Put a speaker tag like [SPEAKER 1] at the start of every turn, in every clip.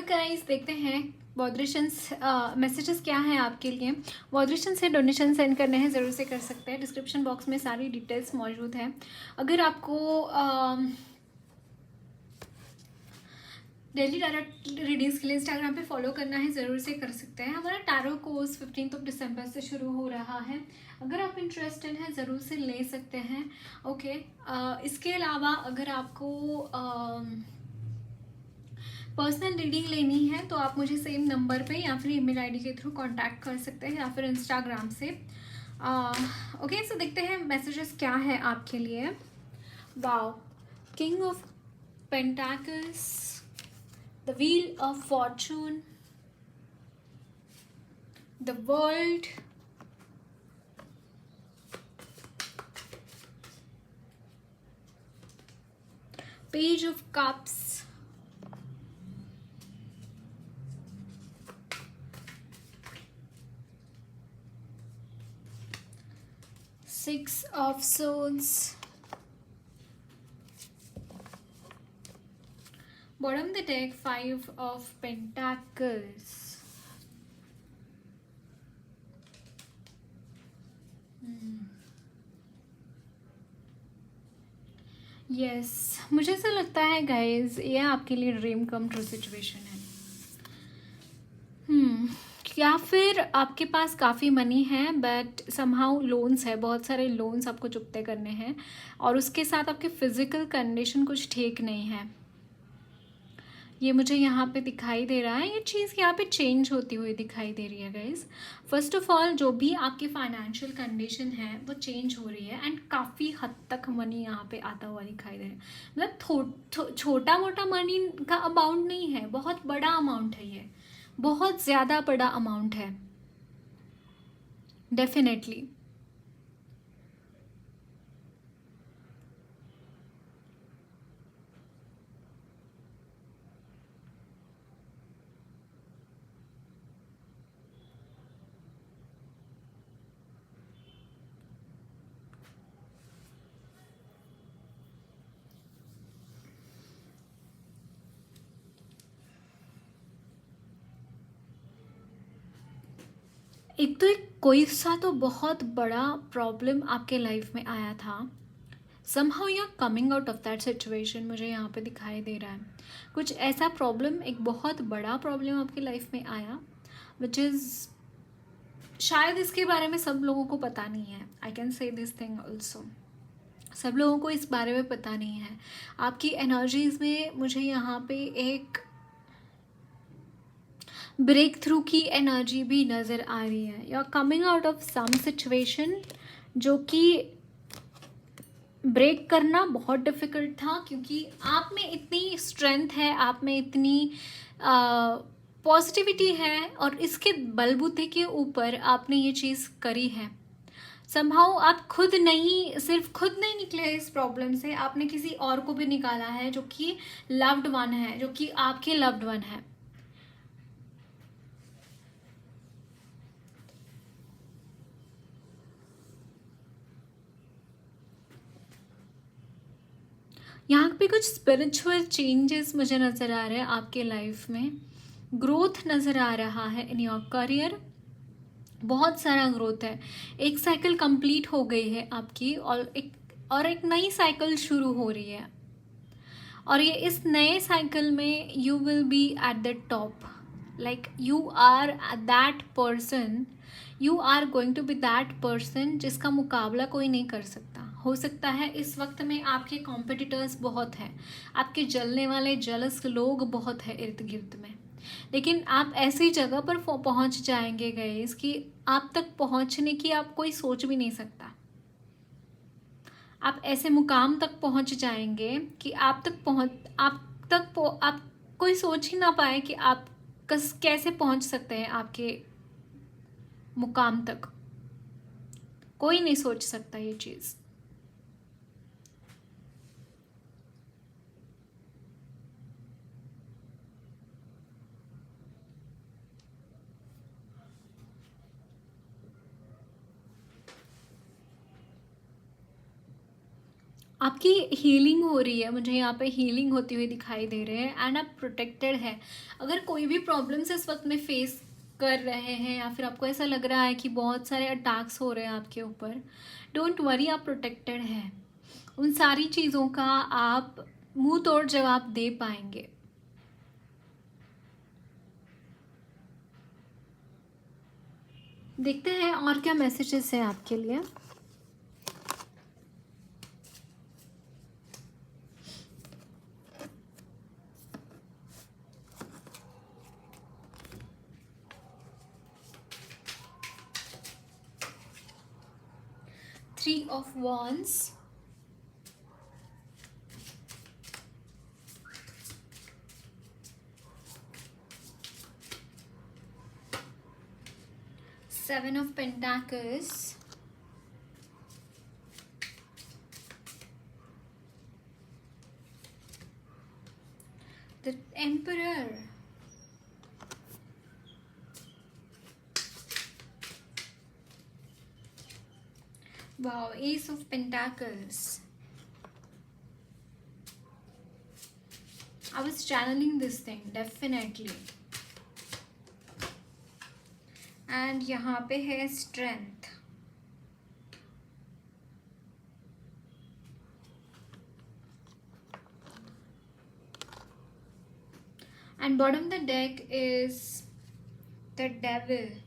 [SPEAKER 1] Guys, देखते हैं वॉड्रेशंस messages क्या हैं आपके लिए। वॉड्रेशन से डोनेशन सेंड करने हैं, ज़रूर से कर सकते हैं। डिस्क्रिप्शन बॉक्स में सारी डिटेल्स मौजूद हैं। अगर आपको डेली डायरेक्ट रीडिंग्स के लिए इंस्टाग्राम पे फॉलो करना है, ज़रूर से कर सकते हैं। हमारा टैरो कोर्स 15 दिसंबर से शुरू हो रहा है। अगर आप इंटरेस्टेड हैं, ज़रूर से ले सकते हैं। ओके, इसके अलावा अगर आपको पर्सनल रीडिंग लेनी है तो आप मुझे सेम नंबर पे या फिर ईमेल आईडी के थ्रू कांटेक्ट कर सकते हैं, या फिर इंस्टाग्राम से। ओके, सो देखते हैं मैसेजेस क्या है आपके लिए। Wow, king of pentacles, the wheel of Fortune, the world, page of cups, Six of Swords, bottom of the deck, Five of Pentacles. Yes, मुझे ऐसा लगता है गाइज, ये आपके लिए ड्रीम कम ट्रू सिचुएशन है। या फिर आपके पास काफ़ी मनी है बट समहाउ लोन्स है, बहुत सारे लोन्स आपको चुकते करने हैं, और उसके साथ आपके फिजिकल कंडीशन कुछ ठीक नहीं है। ये मुझे यहाँ पे दिखाई दे रहा है, ये चीज़ यहाँ पे चेंज होती हुई दिखाई दे रही है गाइज। फर्स्ट ऑफ ऑल, जो भी आपकी फाइनेंशियल कंडीशन है वो चेंज हो रही है, एंड काफ़ी हद तक मनी यहाँ पे आता हुआ दिखाई दे रहा है। मतलब छोटा मोटा मनी का अमाउंट नहीं है, बहुत बड़ा अमाउंट है, ये बहुत ज़्यादा बड़ा अमाउंट है डेफिनेटली। एक तो एक कोई सा तो बहुत बड़ा प्रॉब्लम आपके लाइफ में आया था, somehow you are coming out of that situation, मुझे यहाँ पे दिखाई दे रहा है। कुछ ऐसा प्रॉब्लम, एक बहुत बड़ा प्रॉब्लम आपकी लाइफ में आया, विच इज़ शायद इसके बारे में सब लोगों को पता नहीं है। I can say this thing also, सब लोगों को इस बारे में पता नहीं है। आपकी एनर्जीज में मुझे यहाँ पे एक ब्रेक थ्रू की एनर्जी भी नज़र आ रही है। You are coming out of some situation जो कि ब्रेक करना बहुत डिफ़िकल्ट था, क्योंकि आप में इतनी स्ट्रेंथ है, आप में इतनी पॉजिटिविटी है, और इसके बलबूते के ऊपर आपने ये चीज़ करी है। समहाउ आप खुद नहीं, सिर्फ खुद नहीं निकले इस प्रॉब्लम से, आपने किसी और को भी निकाला है जो कि लव्ड वन है, जो कि आपके लव्ड वन है। यहाँ पे कुछ स्पिरिचुअल चेंजेस मुझे नज़र आ रहे हैं आपके लाइफ में। ग्रोथ नज़र आ रहा है इन योर करियर, बहुत सारा ग्रोथ है। एक साइकिल कंप्लीट हो गई है आपकी, और एक नई साइकिल शुरू हो रही है, और ये इस नए साइकिल में you will be at the top. Like you are that person, you are going to be that person जिसका मुकाबला कोई नहीं कर सकता। हो सकता है इस वक्त में आपके कॉम्पिटिटर्स बहुत हैं, आपके जलने वाले जलस लोग बहुत हैं इर्द गिर्द में, लेकिन आप ऐसी जगह पर पहुंच जाएंगे गाइस कि आप तक पहुंचने की आप कोई सोच भी नहीं सकता। आप ऐसे मुकाम तक पहुंच जाएंगे कि आप कोई सोच ही ना पाए कि आप कैसे पहुंच सकते हैं आपके मुकाम तक। कोई नहीं सोच सकता ये चीज़। आपकी हीलिंग हो रही है, मुझे यहाँ पे हीलिंग होती हुई दिखाई दे रहे हैं एंड आप प्रोटेक्टेड है। अगर कोई भी प्रॉब्लम्स इस वक्त में फेस कर रहे हैं या फिर आपको ऐसा लग रहा है कि बहुत सारे अटैक्स हो रहे हैं आपके ऊपर, डोंट वरी, आप प्रोटेक्टेड हैं। उन सारी चीज़ों का आप मुंह तोड़ जवाब दे पाएंगे। देखते हैं और क्या मैसेजेस हैं आपके लिए। Three of wands, seven of pentacles, the emperor, wow, ace of pentacles. I was channeling this thing definitely. And यहाँ पे है strength. And bottom the deck is the devil.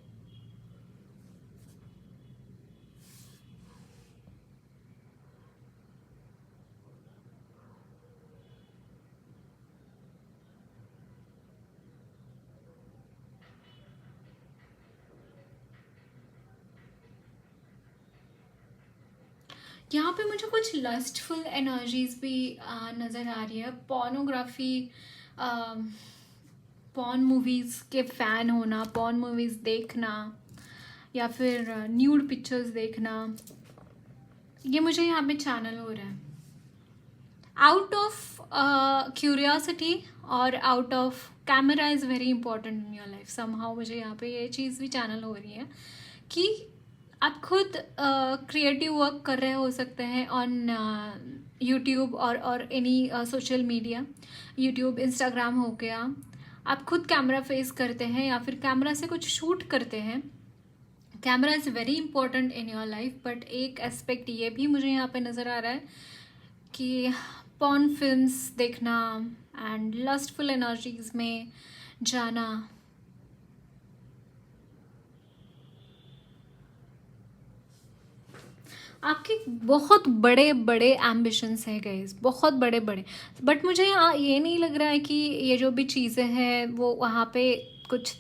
[SPEAKER 1] यहाँ पे मुझे कुछ लस्टफुल एनर्जीज भी नज़र आ रही है। पॉर्नोग्राफी, पॉर्न मूवीज़ के फ़ैन होना, पॉर्न मूवीज़ देखना या फिर न्यूड पिक्चर्स देखना, ये मुझे यहाँ पे चैनल हो रहा है। आउट ऑफ क्यूरियोसिटी और out of camera is very important in your life somehow. मुझे यहाँ पे ये चीज़ भी चैनल हो रही है कि आप खुद क्रिएटिव वर्क कर रहे हो सकते हैं ऑन यूट्यूब और any social media, YouTube, Instagram हो गया। आप खुद कैमरा फेस करते हैं या फिर कैमरा से कुछ शूट करते हैं। Camera is very important in your life, but एक एस्पेक्ट ये भी मुझे यहाँ पे नज़र आ रहा है कि पॉर्न फिल्म्स देखना एंड लस्टफुल एनर्जीज में जाना। आपके बहुत बड़े बड़े एम्बिशंस हैं गाइस, बहुत बड़े बड़े, बट मुझे यहाँ ये नहीं लग रहा है कि ये जो भी चीज़ें हैं वो वहाँ पे कुछ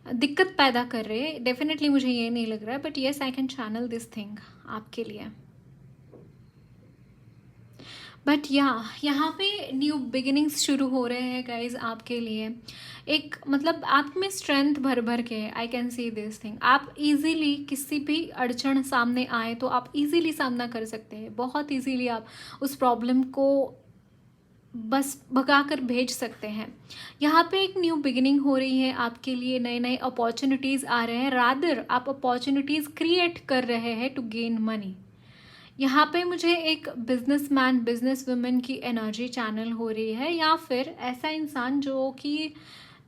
[SPEAKER 1] दिक्कत पैदा कर रहे हैं। डेफिनेटली मुझे ये नहीं लग रहा है, but yes I can channel this thing आपके लिए। बट यहाँ पे न्यू बिगिनिंग्स शुरू हो रहे हैं गाइज आपके लिए। एक मतलब आप में स्ट्रेंथ भर भर के, I can see this thing. आप इजीली किसी भी अड़चन सामने आए तो आप इजीली सामना कर सकते हैं, बहुत इजीली आप उस प्रॉब्लम को बस भगा कर भेज सकते हैं। यहाँ पे एक न्यू बिगिनिंग हो रही है आपके लिए, नए नए अपॉर्चुनिटीज़ आ रहे हैं, रादर आप अपॉर्चुनिटीज़ क्रिएट कर रहे हैं टू गेन मनी। यहाँ पे मुझे एक बिजनेसमैन, बिजनेस वुमेन की एनर्जी चैनल हो रही है, या फिर ऐसा इंसान जो कि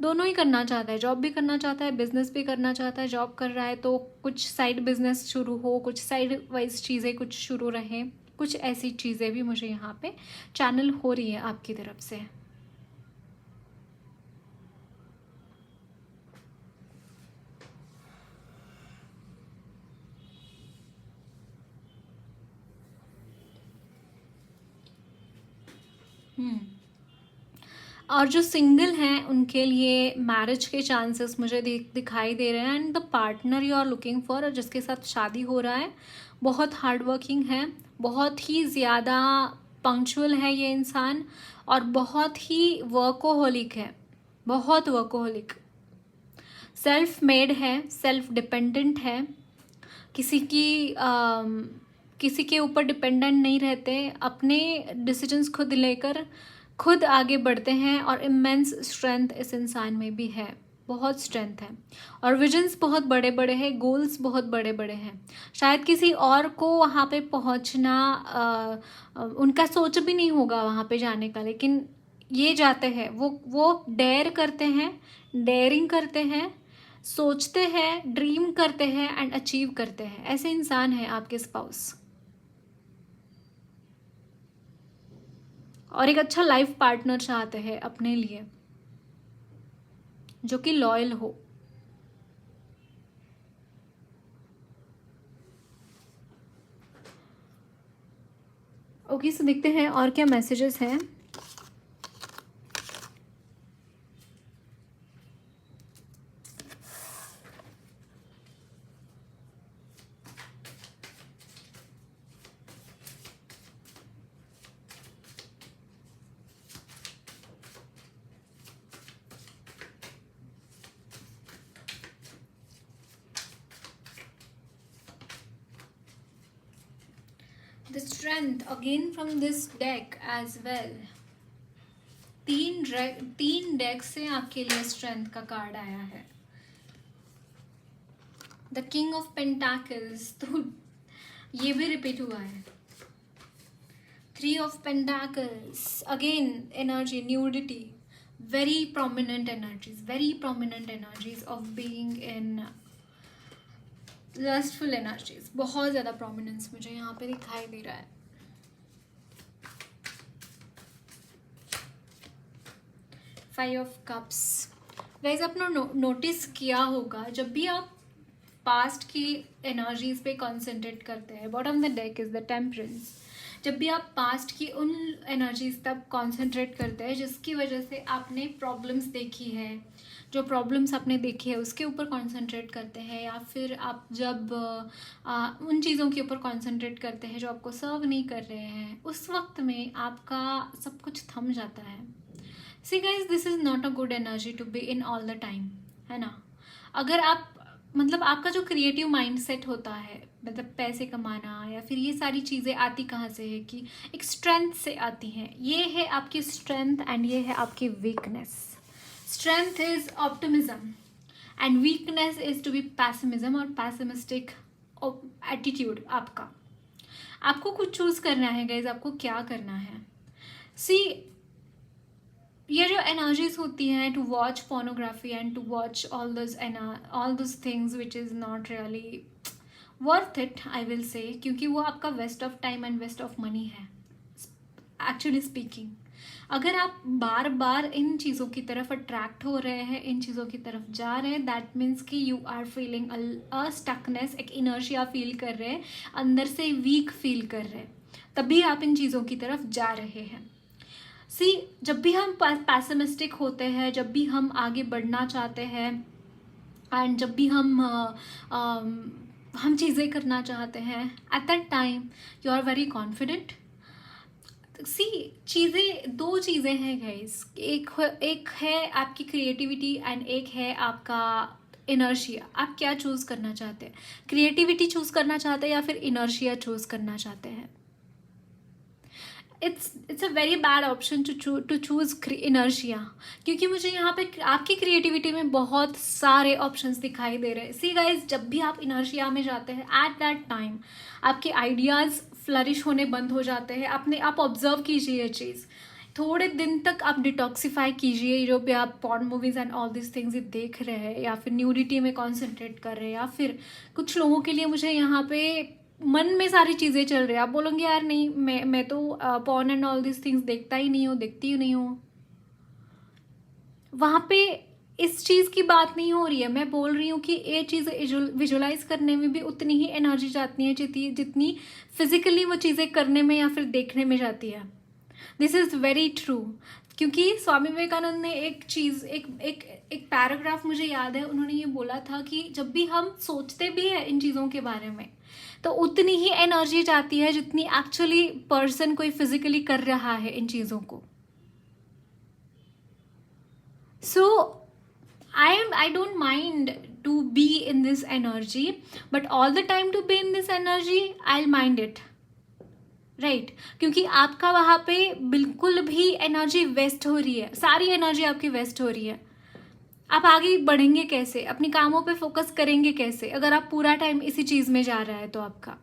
[SPEAKER 1] दोनों ही करना चाहता है, जॉब भी करना चाहता है, बिजनेस भी करना चाहता है। जॉब कर रहा है तो कुछ साइड बिजनेस शुरू हो, कुछ साइड वाइज चीज़ें कुछ शुरू रहें, कुछ ऐसी चीज़ें भी मुझे यहाँ पे चैनल हो रही है आपकी तरफ से। और जो सिंगल हैं उनके लिए मैरिज के चांसेस मुझे दिखाई दे रहे हैं। And the partner you are looking for, जिसके साथ शादी हो रहा है, बहुत हार्ड वर्किंग है, बहुत ही ज़्यादा पंक्चुअल है ये इंसान, और बहुत ही वर्कोहोलिक है, बहुत वर्कोहोलिक, सेल्फ मेड है, सेल्फ डिपेंडेंट है, किसी की किसी के ऊपर डिपेंडेंट नहीं रहते, अपने डिसीजंस खुद लेकर खुद आगे बढ़ते हैं, और इमेंस स्ट्रेंथ इस इंसान में भी है। बहुत स्ट्रेंथ है और विजन्स बहुत बड़े बड़े हैं, गोल्स बहुत बड़े बड़े हैं। शायद किसी और को वहाँ पे पहुँचना उनका सोच भी नहीं होगा वहाँ पे जाने का, लेकिन ये जाते हैं, वो डेयर करते हैं, डेयरिंग करते हैं, सोचते हैं, ड्रीम करते हैं एंड अचीव करते हैं। ऐसे इंसान है आपके स्पाउस। और एक अच्छा लाइफ पार्टनर चाहते हैं अपने लिए जो कि लॉयल हो। ओके, सो देखते हैं और क्या मैसेजेस हैं। The strength again from this deck as well. तीन डेक से आपके लिए स्ट्रेंथ का कार्ड आया है। द किंग ऑफ पेंटाकल्स, तो ये भी रिपीट हुआ है। Three of pentacles, again energy, nudity, very prominent energies of being in lustful energies। बहुत ज़्यादा प्रोमिनेंस मुझे यहाँ पे दिखाई दे रहा है। फाइव ऑफ कप्स, गाइस आपने नोटिस किया होगा जब भी आप पास्ट की एनर्जीज पे कॉन्सेंट्रेट करते हैं, bottom the deck is the temperance. जब भी आप पास्ट की उन एनर्जीज तक कॉन्सेंट्रेट करते हैं जिसकी वजह से आपने प्रॉब्लम्स देखी है, जो प्रॉब्लम्स आपने देखी है उसके ऊपर कॉन्सेंट्रेट करते हैं, या फिर आप जब उन चीज़ों के ऊपर कॉन्सेंट्रेट करते हैं जो आपको सर्व नहीं कर रहे हैं, उस वक्त में आपका सब कुछ थम जाता है। See guys, this is not a good energy to be in all the time, है ना। अगर आप मतलब आपका जो क्रिएटिव माइंडसेट होता है, मतलब पैसे कमाना या फिर ये सारी चीज़ें आती कहाँ से है कि एक स्ट्रेंथ से आती हैं। ये है आपकी स्ट्रेंथ एंड ये है आपकी weakness. Strength is optimism and weakness is to be pessimism और पैसिमिस्टिक एटीट्यूड। आपको कुछ चूज करना है गाइज, आपको क्या करना है। सी, ये जो एनर्जीज होती हैं to watch pornography and to watch all those things which is not really worth it, I will say, क्योंकि वो आपका waste of time and waste of money है एक्चुअली स्पीकिंग। अगर आप बार बार इन चीज़ों की तरफ अट्रैक्ट हो रहे हैं, इन चीज़ों की तरफ जा रहे हैं, दैट मीन्स कि you are feeling a stuckness, एक इनर्शिया फील कर रहे हैं, अंदर से वीक फील कर रहे हैं, तभी आप इन चीज़ों की तरफ जा रहे हैं। सी, जब भी हम पैसिमिस्टिक होते हैं, जब भी हम आगे बढ़ना चाहते हैं एंड जब भी हम चीज़ें करना चाहते हैं, at that time you are very confident. See, दो चीज़ें हैं गाइस, एक है आपकी क्रिएटिविटी एंड एक है आपका इनर्शिया। आप क्या चूज़ करना चाहते हैं? क्रिएटिविटी चूज़ करना चाहते हैं या फिर इनर्शिया चूज़ करना चाहते हैं? It's a very bad option to choose inertia, क्योंकि मुझे यहाँ पे आपकी क्रिएटिविटी में बहुत सारे ऑप्शंस दिखाई दे रहे हैं। सी गाइज, जब भी आप इनर्शिया में जाते हैं, एट दैट टाइम आपके आइडियाज़ फ्लरिश होने बंद हो जाते हैं। आप ऑब्जर्व कीजिए ये चीज़, थोड़े दिन तक आप डिटॉक्सीफाई कीजिए जो भी आप porn movies and all this things देख रहे हैं, या फिर न्यूडिटी में कॉन्सेंट्रेट कर रहे हैं, या फिर कुछ लोगों के लिए मुझे यहाँ पे मन में सारी चीज़ें चल रही है। आप बोलोगे यार नहीं, मैं तो porn and all this things देखती ही नहीं हूँ। वहाँ पे इस चीज़ की बात नहीं हो रही है। मैं बोल रही हूँ कि ये चीज़ें विजुलाइज करने में भी उतनी ही एनर्जी जाती है जितनी फिजिकली वो चीज़ें करने में या फिर देखने में जाती है। दिस इज़ वेरी ट्रू, क्योंकि स्वामी विवेकानंद ने एक पैराग्राफ मुझे याद है, उन्होंने ये बोला था कि जब भी हम सोचते भी हैं इन चीज़ों के बारे में, तो उतनी ही एनर्जी जाती है जितनी एक्चुअली पर्सन कोई फिजिकली कर रहा है इन चीज़ों को। सो I don't mind to be in this energy, but all the time to be in this energy, I'll mind it, right? क्योंकि आपका वहाँ पे बिल्कुल भी एनर्जी वेस्ट हो रही है, सारी एनर्जी आपकी वेस्ट हो रही है। आप आगे बढ़ेंगे कैसे, अपने कामों पे फोकस करेंगे कैसे अगर आप पूरा टाइम इसी चीज़ में जा रहा है तो आपका।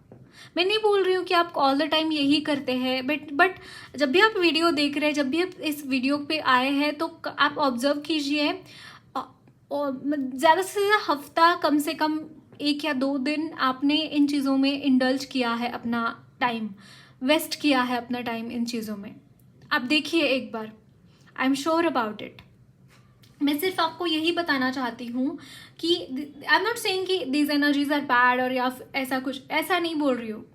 [SPEAKER 1] मैं नहीं बोल रही हूँ कि आप ऑल द टाइम यही करते हैं, बट जब भी आप वीडियो देख रहे हैं, जब भी आप इस वीडियो पे आए हैं, तो आप ऑब्जर्व कीजिए, और ज़्यादा से ज़्यादा हफ्ता, कम से कम 1 या 2 दिन आपने इन चीज़ों में इंडल्ज किया है, अपना टाइम वेस्ट किया है, अपना टाइम इन चीज़ों में। आप देखिए एक बार, I am sure about it. मैं सिर्फ आपको यही बताना चाहती हूँ कि आई एम नॉट सेइंग कि दीज एनर्जीज आर बैड, और या ऐसा कुछ, ऐसा नहीं बोल रही हूँ,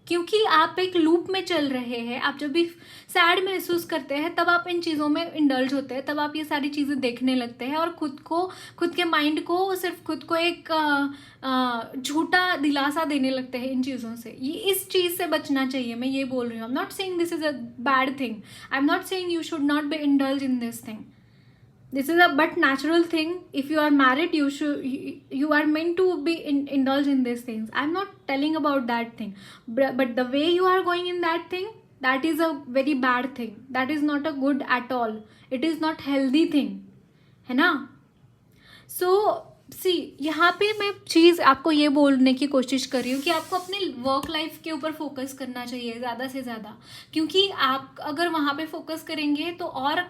[SPEAKER 1] क्योंकि आप एक लूप में चल रहे हैं। आप जब भी सैड महसूस करते हैं तब आप इन चीज़ों में इंडल्ज होते हैं, तब आप ये सारी चीज़ें देखने लगते हैं और खुद के माइंड को सिर्फ खुद को एक झूठा दिलासा देने लगते हैं इन चीज़ों से। ये इस चीज़ से बचना चाहिए, मैं ये बोल रही हूँ। आई am not saying this is a bad thing, I am not saying you should not be indulge in this thing. This is a but natural thing. If you are married, you are meant to be indulge in these things. I'm not telling about that thing, but the way you are going in that thing, that is a very bad thing. That is not a good at all. It is not healthy thing, है ना? सो सी, यहाँ पे मैं चीज़ आपको ये बोलने की कोशिश कर रही हूँ कि आपको अपने वर्क लाइफ के ऊपर फोकस करना चाहिए ज़्यादा से ज़्यादा, क्योंकि आप अगर वहाँ पे फोकस करेंगे तो और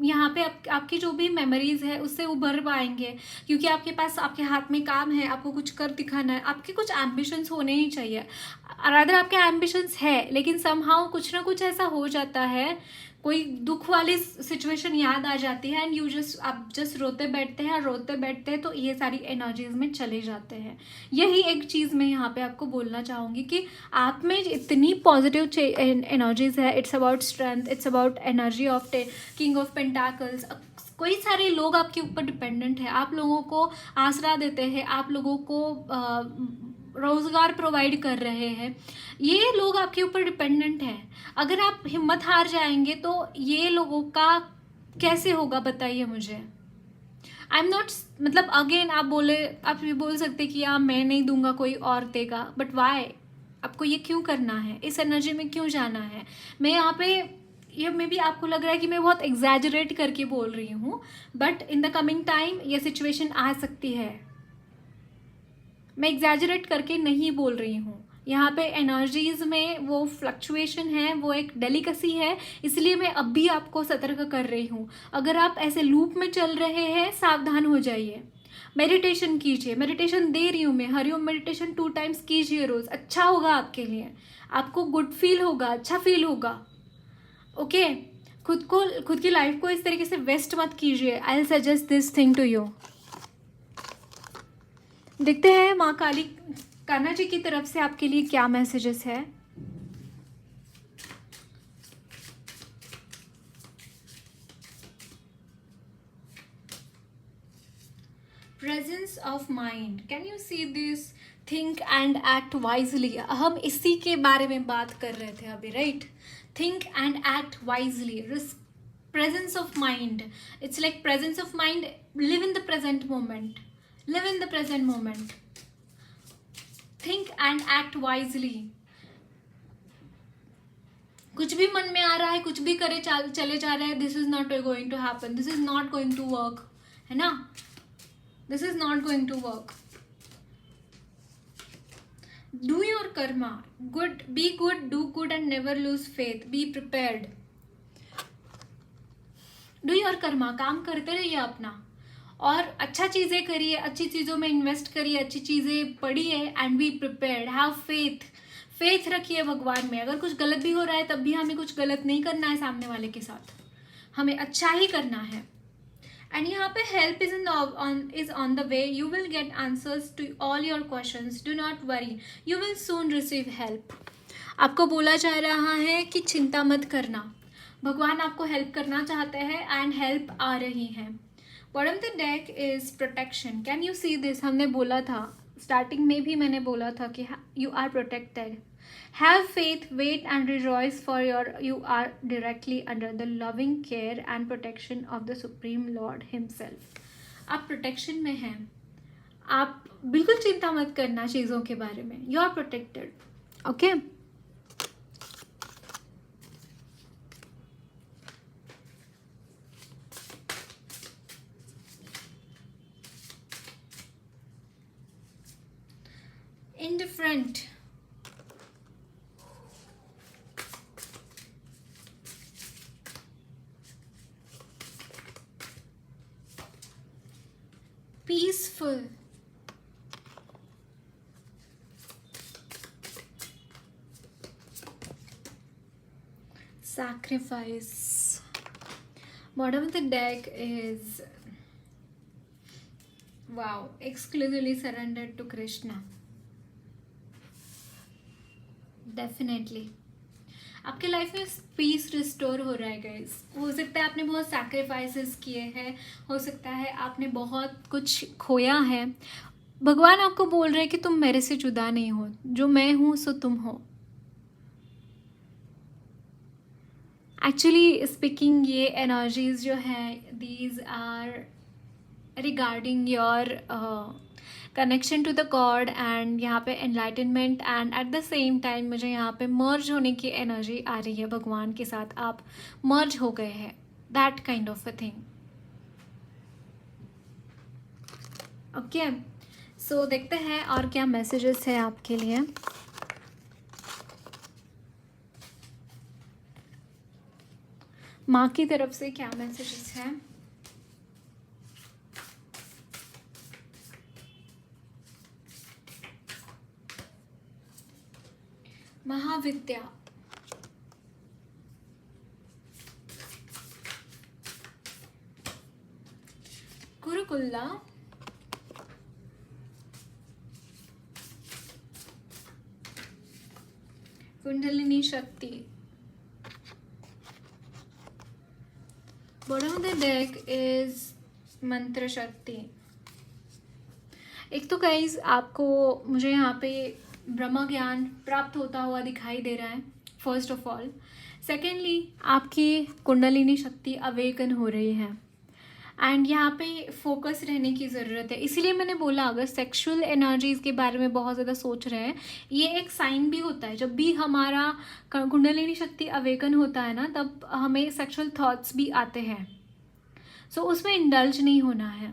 [SPEAKER 1] यहाँ पे आपकी जो भी मेमोरीज है उससे उभर पाएंगे, क्योंकि आपके पास, आपके हाथ में काम है, आपको कुछ कर दिखाना है, आपके कुछ एम्बिशंस होने ही चाहिए। रादर आपके एम्बिशंस है, लेकिन समहाउ कुछ ना कुछ ऐसा हो जाता है, कोई दुख वाली सिचुएशन याद आ जाती है, एंड आप जस्ट रोते बैठते हैं, और रोते बैठते हैं तो ये सारी एनर्जीज में चले जाते हैं। यही एक चीज़ मैं यहाँ पे आपको बोलना चाहूँगी कि आप में इतनी पॉजिटिव एनर्जीज है। It's about strength, it's about energy of king of pentacles. कई सारे लोग आपके ऊपर डिपेंडेंट है, आप लोगों को आसरा देते हैं, आप लोगों को रोजगार प्रोवाइड कर रहे हैं, ये लोग आपके ऊपर डिपेंडेंट हैं। अगर आप हिम्मत हार जाएंगे तो ये लोगों का कैसे होगा, बताइए मुझे। आई एम नॉट, मतलब अगेन आप ये बोल सकते कि यार मैं नहीं दूंगा, कोई और देगा, बट वाई? आपको ये क्यों करना है, इस एनर्जी में क्यों जाना है? मैं यहाँ पे, ये मे भी आपको लग रहा है कि मैं बहुत एग्जैजरेट करके बोल रही हूँ, but in the coming time ये सिचुएशन आ सकती है। मैं एग्जैजरेट करके नहीं बोल रही हूँ। यहाँ पे एनर्जीज में वो फ्लक्चुएशन है, वो एक डेलिकेसी है, इसलिए मैं अब भी आपको सतर्क कर रही हूँ। अगर आप ऐसे लूप में चल रहे हैं, सावधान हो जाइए। मेडिटेशन कीजिए, मेडिटेशन दे रही हूँ मैं, हरिओम मेडिटेशन 2 टाइम्स कीजिए रोज, अच्छा होगा आपके लिए, आपको गुड फील होगा, अच्छा फील होगा। ओके, खुद की लाइफ को इस तरीके से वेस्ट मत कीजिए। I will suggest this thing to you. देखते हैं माँ काली कान्हा जी की तरफ से आपके लिए क्या मैसेजेस है। Presence of mind, can you see this? Think and act wisely. हम इसी के बारे में बात कर रहे थे अभी, right? Think and act wisely, presence of mind, it's like presence of mind, live in the present moment, live in the present moment, think and act wisely. कुछ भी मन में आ रहा है, कुछ भी करे चले जा रहे हैं, this is not going to happen, this is not going to work, है ना? This is not going to work. Do your karma, good, be good, do good and never lose faith, be prepared. Do your karma, काम करते रहिए अपना, और अच्छा चीज़ें करिए, अच्छी चीज़ों में इन्वेस्ट करिए, अच्छी चीज़ें पढ़िए, and be prepared, have faith, faith रखिए भगवान में। अगर कुछ गलत भी हो रहा है तब भी हमें कुछ गलत नहीं करना है सामने वाले के साथ, हमें अच्छा ही करना है। एंड यहाँ पे help is on the way, you will get answers to all your questions, do not worry, you will soon receive help. आपको बोला जा रहा है कि चिंता मत करना, भगवान आपको हेल्प करना चाहते हैं, एंड हेल्प आ रही है। Bottom the deck is protection, can you see this? हमने बोला था स्टार्टिंग में भी, मैंने बोला था कि you are protected. Have faith, wait and rejoice for you are directly under the loving care and protection of the supreme lord himself. आप प्रोटेक्शन में हैं, आप बिल्कुल चिंता मत करना चीज़ों के बारे में, you are protected. Okay, indifferent, peaceful, sacrifice. Bottom of the deck is, wow, exclusively surrendered to Krishna. Definitely आपके लाइफ में पीस रिस्टोर हो रहा है गाइस. हो सकता है आपने बहुत सैक्रिफाइसेस किए हैं, हो सकता है आपने बहुत कुछ खोया है. भगवान आपको बोल रहे हैं कि तुम मेरे से जुदा नहीं हो, जो मैं हूं सो तुम हो. एक्चुअली स्पीकिंग ये एनर्जीज जो है, these are regarding your connection to the god and यहाँ पे enlightenment, and at the same time मुझे यहाँ पे मर्ज होने की एनर्जी आ रही है. भगवान के साथ आप मर्ज हो गए हैं, that kind of a thing. Okay, so देखते हैं और क्या मैसेजेस है आपके लिए. माँ की तरफ से क्या मैसेजेस है. महाविद्या, गुरुकुल्ला, कुंडलिनी शक्ति. Bottom of the deck is मंत्र शक्ति. एक तो गाइज आपको मुझे यहाँ पे ब्रह्म ज्ञान प्राप्त होता हुआ दिखाई दे रहा है, फर्स्ट ऑफ ऑल. सेकेंडली आपकी कुंडलिनी शक्ति अवेकन हो रही है, एंड यहाँ पे फोकस रहने की ज़रूरत है. इसीलिए मैंने बोला, अगर सेक्सुअल एनर्जीज के बारे में बहुत ज़्यादा सोच रहे हैं, ये एक साइन भी होता है. जब भी हमारा कुंडलिनी शक्ति अवेकन होता है ना, तब हमें सेक्सुअल थॉट्स भी आते हैं. सो उसमें इंडल्ज नहीं होना है,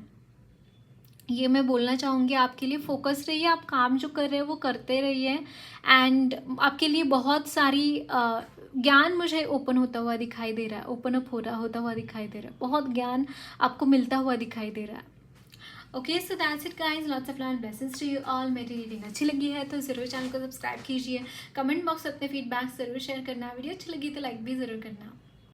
[SPEAKER 1] ये मैं बोलना चाहूँगी आपके लिए. फोकस रहिए, आप काम जो कर रहे हैं वो करते रहिए, एंड आपके लिए बहुत सारी ज्ञान मुझे ओपन होता हुआ दिखाई दे रहा है, ओपन अप होता हुआ दिखाई दे रहा है. बहुत ज्ञान आपको मिलता हुआ दिखाई दे रहा है. Okay, so that's it guys. Lots of love and blessings to you all. मेरी रीडिंग अच्छी लगी है तो ज़रूर चैनल को सब्सक्राइब कीजिए. कमेंट बॉक्स अपने फीडबैक ज़रूर शेयर करना. वीडियो अच्छी लगी तो लाइक भी ज़रूर करना.